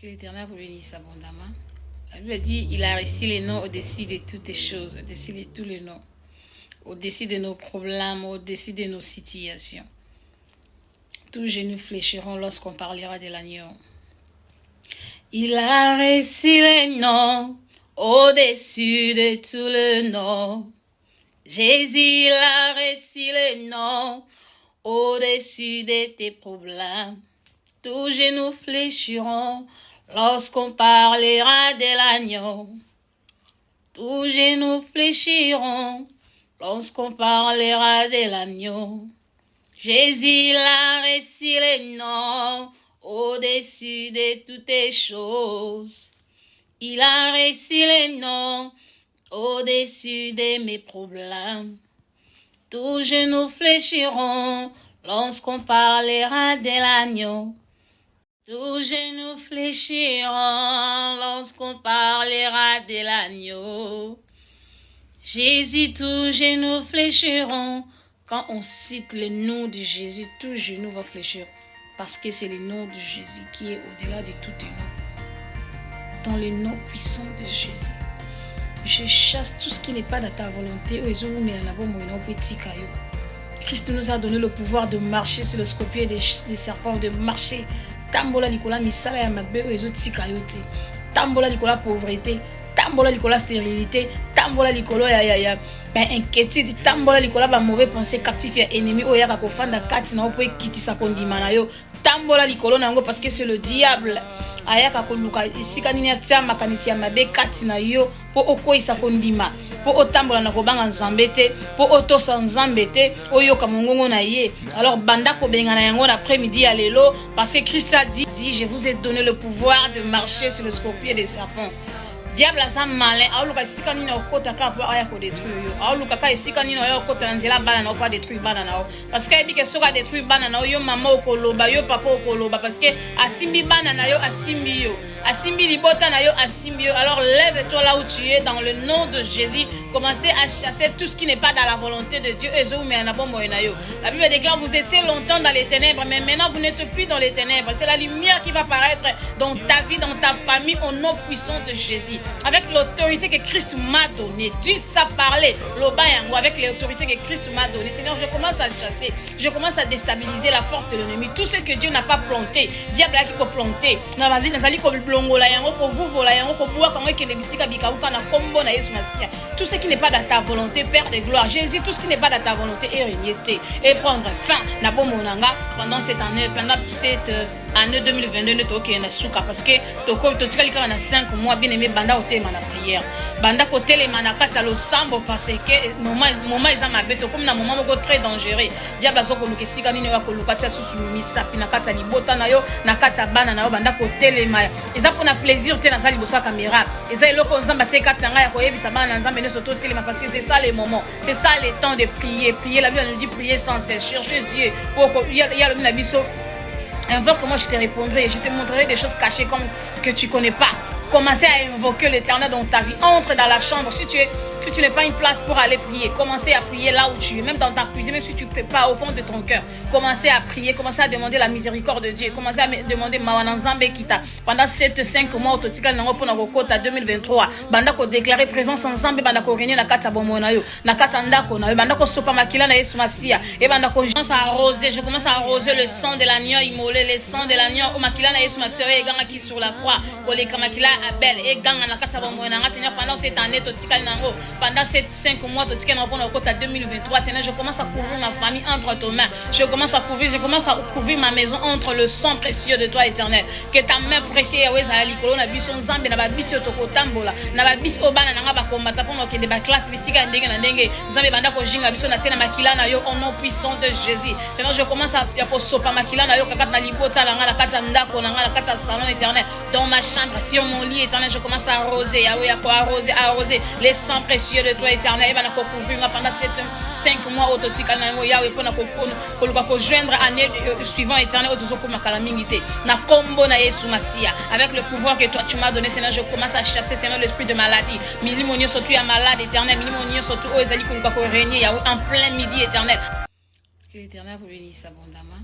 Que l'Éternel vous bénisse abondamment. La Bible dit, il a réussi les noms au-dessus de toutes les choses, au-dessus de tous les noms, au-dessus de nos problèmes, au-dessus de nos situations. Tous genoux fléchiront lorsqu'on parlera de l'agneau. Il a réussi les noms au-dessus de tous les noms. Jésus, il a réussi les noms au-dessus de tes problèmes. Tous genoux fléchiront lorsqu'on parlera de l'agneau. Tous genoux fléchiront lorsqu'on parlera de l'agneau. Jésus, il a réussi les noms au-dessus de toutes les choses. Il a réussi les noms au-dessus de mes problèmes. Tous genoux fléchiront lorsqu'on parlera de l'agneau. Tous genoux fléchiront lorsqu'on parlera de l'agneau. Jésus, tous genoux fléchiront. Quand on cite le nom de Jésus, tous genoux vont fléchir. Parce que c'est le nom de Jésus qui est au-delà de tous les noms. Dans le nom puissant de Jésus, je chasse tout ce qui n'est pas dans ta volonté. Christ nous a donné le pouvoir de marcher sur le scorpion et des serpents, de marcher. Tambola Nicolas misala ya mabe oyo tika yote. Tambola Nicolas pauvreté, tambola Nicolas stérilité, tambola Nicolas ya inquiétude, tambola Nicolas ba mauvais pensée captif ya ennemi oyo ya kofanda kati na opo ekitisa kondima na yo. Tambola Nicolas nango parce que c'est le diable. Ayaka koluka isika nini atia makanisi ya mabe kati na yo po okoisa kondima. Po otambola na kobanga nzambe te, po otosa nzambe te, oyoka mongongo na ye. Alors banda ko bengana yango l'après-midi ya lelo parce que Christ a dit je vous ai donné le pouvoir de marcher sur le scorpion et les serpents. Diable a ça malin, aoluka isika nini okota ka po aya ko détruire yo. Aoluka ka isika nini oyo okota nzela bana na pas détruire bana na o. Parce que ebi ke soka détruire bana na yo mama okoloba yo papa okoloba parce que asimbi bana na yo asimbi yo. Asimbi libota na yo asimbi yo. Alors lève-toi là où tu es dans le nom de Jésus. Commencez à chasser tout ce qui n'est pas dans la volonté de Dieu. La Bible déclare vous étiez longtemps dans les ténèbres, mais maintenant vous n'êtes plus dans les ténèbres. C'est la lumière qui va paraître dans ta vie, dans ta famille, au nom puissant de Jésus. Avec l'autorité que Christ m'a donnée, Dieu s'a parlé, avec l'autorité que Christ m'a donnée. Seigneur, je commence à chasser, je commence à déstabiliser la force de l'ennemi. Tout ce que Dieu n'a pas planté, diable a qui a planté. Tout ce qui n'est pas dans ta volonté, Père de gloire. Jésus, tout ce qui n'est pas dans ta volonté est rejeté et prendre fin. Pendant cette année, pendant cette année 2022, nous avons parce que tu as 5 mois bien aimé banda au thème la prière. Banda côté les manakata le sambo parce que moment ils ont ma bête comme na moment très dangereux. Diable azoko lukesika nini wa kolukata susu misapi na kata libota na yo na kata bana na yo banda côté les maya. Ils ont pour na plaisir te na sali bosa caméra. Ils ont loko nzamba te kata nga ya koyebisa bana nzambe ne soto télé parce que c'est ça les moments. C'est ça les temps de prier. Prier la Bible nous dit prier sans cesse, chercher Dieu. Pour il y a le nabiso. Invoque moi je te répondrai et je te montrerai des choses cachées comme que tu connais pas. Commencez à invoquer l'Éternel dans ta vie. Entre dans la chambre. Si tu n'es pas une place pour aller prier, commencez à prier là où tu es, même dans ta cuisine, même si tu ne peux pas, au fond de ton cœur. Commencez à prier, commencez à demander la miséricorde de Dieu. Commencez à demander Mawananzambe Kita. Pendant 7-5 mois, au total, dans le 2023, banda ko déclarer présence ensemble, banda ko régner na kata bomona yo, na kata ndako na yo, banda ko sopa makila na Yesu Masia, et banda ko commence à arroser, je commence à arroser le sang de l'agneau immolé, le sang de l'agneau au makila na Yesu Masia, et ganga qui sur la croix, ko le kamakila Abel, et ganga na kata bomona nga Seigneur pendant cette année, totika nango, pendant ces 5 mois, totika na pona kota 2023, Seigneur, je commence à couvrir ma famille entre tes mains, je commence à couvrir ma maison entre le sang précieux de toi éternel, que ta main précieuse Yahweh za likolo na biso nzambe na ba biso tokotambola na ba biso obana na nga ba kombata pour que ba classe bisika ndenge na ndenge nzambe banda ko jinga biso na sena makila na yo au nom puissant de Jésus. Seigneur, je commence à kosopa makila na yo kaka na libota na nga na kata ndako na nga na kata salon éternel dans ma chambre sur mon lit éternel, je commence à arroser Yahweh arroser les sangs précieux de toi éternel et bana ko couvrir pendant 5 mois autotika na yo Yahweh pour na ko joindre année suivante éternel autozoko makala mingité na kombo na Yesu Masia avec le pouvoir que toi tu m'as donné Seigneur, je commence à chasser Seigneur l'esprit de maladie. Milimonio surtout à malade éternel, milimonio surtout aux ali ko régner en plein midi éternel. Que l'Éternel vous bénisse abondamment.